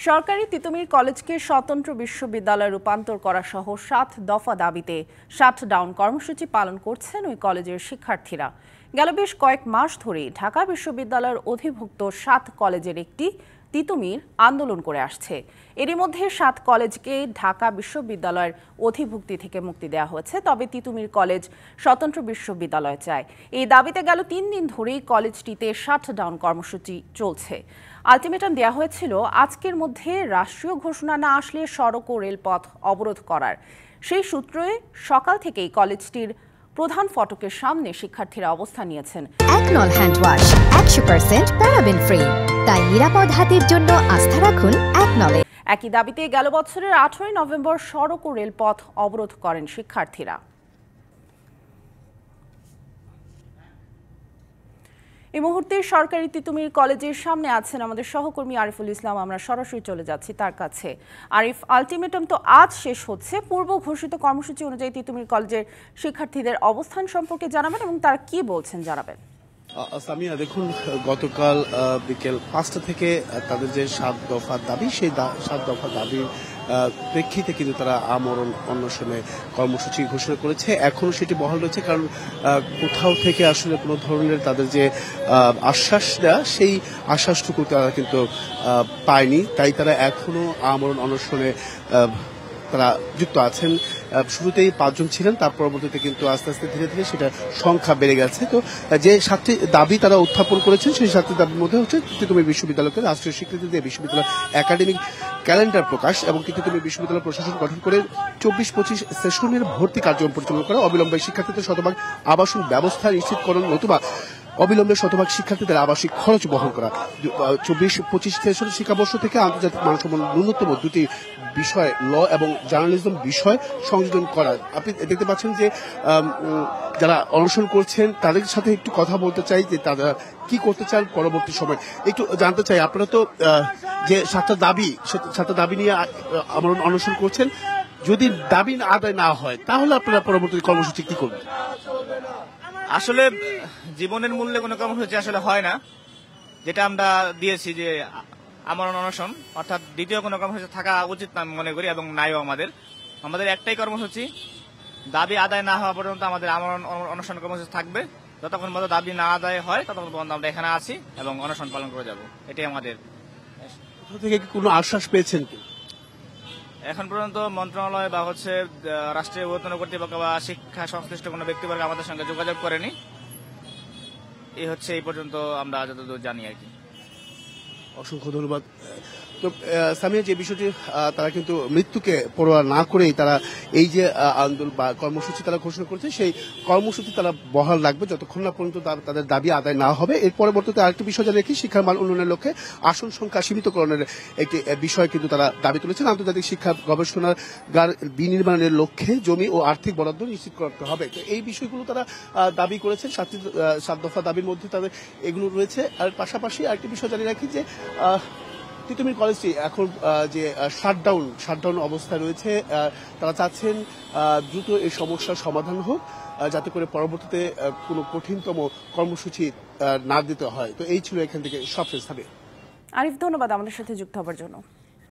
সরকারি তিতুমির কলেজকে স্বতন্ত্র বিশ্ববিদ্যালয়ে রূপান্তর করা সহ ৭ দফা দাবিতে শাটডাউন কর্মসূচি পালন করছেন ওই কলেজের শিক্ষার্থীরা। গেল বেশ কয়েক মাস ধরেই ঢাকা বিশ্ববিদ্যালয়ের অধিভুক্ত ৭ কলেজের একটি তিতুমির আন্দোলন করে আসছে। এরই মধ্যে ৭ কলেজকে ঢাকা বিশ্ববিদ্যালয়ের অধিভুক্তি থেকে মুক্তি দেওয়া হয়েছে, তবে তিতুমির কলেজ স্বতন্ত্র বিশ্ববিদ্যালয় চায়। এই দাবিতে গেল ৩ দিন ধরেই কলেজটিতে শাটডাউন কর্মসূচি চলছে। আলটিমেটাম দেওয়া হয়েছিল আজকের মধ্যে রাষ্ট্রীয় ঘোষণা না আসলে সড়ক ও রেলপথ অবরোধ করার। সেই সূত্রে সকাল থেকেই কলেজটির প্রধান ফটকের সামনে শিক্ষার্থীরা অবস্থান নিয়েছেন। একনল হ্যান্ড ওয়াশ 100% প্যারাবেন ফ্রি, তাই নিরাপদ হাতের জন্য আস্থা রাখুন একনলে। একই দাবিতে গেল বছরের 18 নভেম্বর সড়ক ও রেলপথ অবরোধ করেন শিক্ষার্থীরা। এই মুহূর্তে সরকারি তিতুমির কলেজের সামনে আছেন আমাদের সহকর্মী আরিফুল ইসলাম। আমরা সরাসরি চলে যাচ্ছি তার কাছে। আরিফ, আলটিমেটাম তো আজ শেষ হচ্ছে, পূর্ব ঘোষিত কর্মসূচি অনুযায়ী তিতুমির কলেজের শিক্ষার্থীদের অবস্থান সম্পর্কে জানাবেন এবং তারা কি বলছেন জানাবেন। সামিয়া, দেখুন, গতকাল বিকেল 5টা থেকে তাদের যে 7 দফা দাবি, সেই 7 দফা দাবির প্রেক্ষিতে কিন্তু তারা আমরণ অনশনে কর্মসূচি ঘোষণা করেছে। এখনো সেটি বহাল রয়েছে, কারণ কোথাও থেকে আসলে কোনো ধরনের তাদের যে আশ্বাস দেওয়া, সেই আশ্বাসটুকু তারা কিন্তু পায়নি। তাই তারা এখনো আমরণ অনশনে তারা যুক্ত আছেন। শুরুতেই 5 জন ছিলেন, তার পরবর্তীতে কিন্তু আস্তে আস্তে ধীরে ধীরে সেটা সংখ্যা বেড়ে গেছে। তো যে 7টি দাবি তারা উত্থাপন করেছেন, সেই 7টি দাবির মধ্যে হচ্ছে তিতুমির বিশ্ববিদ্যালয়কে রাষ্ট্রীয় স্বীকৃতি দিয়ে বিশ্ববিদ্যালয় একাডেমিক ক্যালেন্ডার প্রকাশ এবং তিতুমির বিশ্ববিদ্যালয় প্রশাসন গঠন করে 24-25 সেশনের ভর্তি কার্যক্রম পরিচালনা করা, অবিলম্বে শিক্ষার্থীদের শতভাগ আবাসন ব্যবস্থা নিশ্চিতকরণ, নতুবা অবিলম্বে শতভাগ শিক্ষার্থীদের আবাসিক খরচ বহন করা, 24-25 সেশন শিক্ষাবর্ষ থেকে আন্তর্জাতিক মানসম্পন্ন ন্যূনতম 2টি বিষয় ল এবং জার্নালিজম বিষয় সংযোজন করা। আপনি দেখতে পাচ্ছেন যে যারা অনশন করছেন তাদের সাথে একটু কথা বলতে চাই যে তারা কি করতে চান পরবর্তী সময়। একটু জানতে চাই, আপনারা তো যে 7টা দাবি নিয়ে আমরণ অনশন করছেন, যদি দাবি আদায় না হয় তাহলে আপনারা পরবর্তী কর্মসূচি কি করবেন? আসলে জীবনের মূল্যে কোনো কর্মসূচি আসলে হয় না, যেটা আমরা দিয়েছি যে আমরণ অনশন, অর্থাৎ দ্বিতীয় কোনো কর্মসূচি থাকা উচিত না আমি মনে করি, এবং নাইও। আমাদের একটাই কর্মসূচি, দাবি আদায় না হওয়া পর্যন্ত আমাদের আমরণ অনশন কর্মসূচি থাকবে। যতক্ষণ পর্যন্ত দাবি না আদায় হয় ততক্ষণ পর্যন্ত আমরা এখানে আছি এবং অনশন পালন করে যাব। এটাই আমাদের। থেকে কোনো আশ্বাস পেয়েছেন কি? এখন পর্যন্ত মন্ত্রণালয় বা রাষ্ট্রীয় ঊর্ধ্বতন কর্তৃপক্ষ বা শিক্ষা সংশ্লিষ্ট কোনো ব্যক্তিবর্গ আমাদের সঙ্গে যোগাযোগ করেনি। এই পর্যন্ত আমরা যতদূর জানি আর কি। অসংখ্য ধন্যবাদ। তো সামিয়া, যে বিষয়টি তারা কিন্তু মৃত্যুকে পরোয়া না করেই তারা এই যে আন্দোলন বা কর্মসূচি তারা ঘোষণা করেছে, সেই কর্মসূচি তারা বহাল রাখবে যতক্ষণ না পর্যন্ত তাদের দাবি আদায় না হবে। এর পরবর্তীতে আরেকটি বিষয় জানিয়ে রাখি, শিক্ষার মান উন্নয়নের লক্ষ্যে আসন সংখ্যা সীমিতকরণের একটি বিষয় কিন্তু তারা দাবি তুলেছেন। আন্তর্জাতিক শিক্ষা গবেষণাগার বিনির্মাণের লক্ষ্যে জমি ও আর্থিক বরাদ্দ নিশ্চিত করতে হবে। তো এই বিষয়গুলো তারা দাবি করেছেন। 7 দফা দাবির মধ্যে তাদের এগুলো রয়েছে। আর পাশাপাশি আরেকটি বিষয় জানিয়ে রাখি যে তিতুমির কলেজটি এখন যে শাটডাউন অবস্থায় রয়েছে, তারা চাচ্ছেন দ্রুত এই সমস্যার সমাধান হোক, যাতে করে পরবর্তীতে কোনো কঠিনতম কর্মসূচি না দিতে হয়। তো এই ছিল এখান থেকে সবশেষ। আরিফ, ধন্যবাদ আমাদের সাথে যুক্ত হবার জন্য।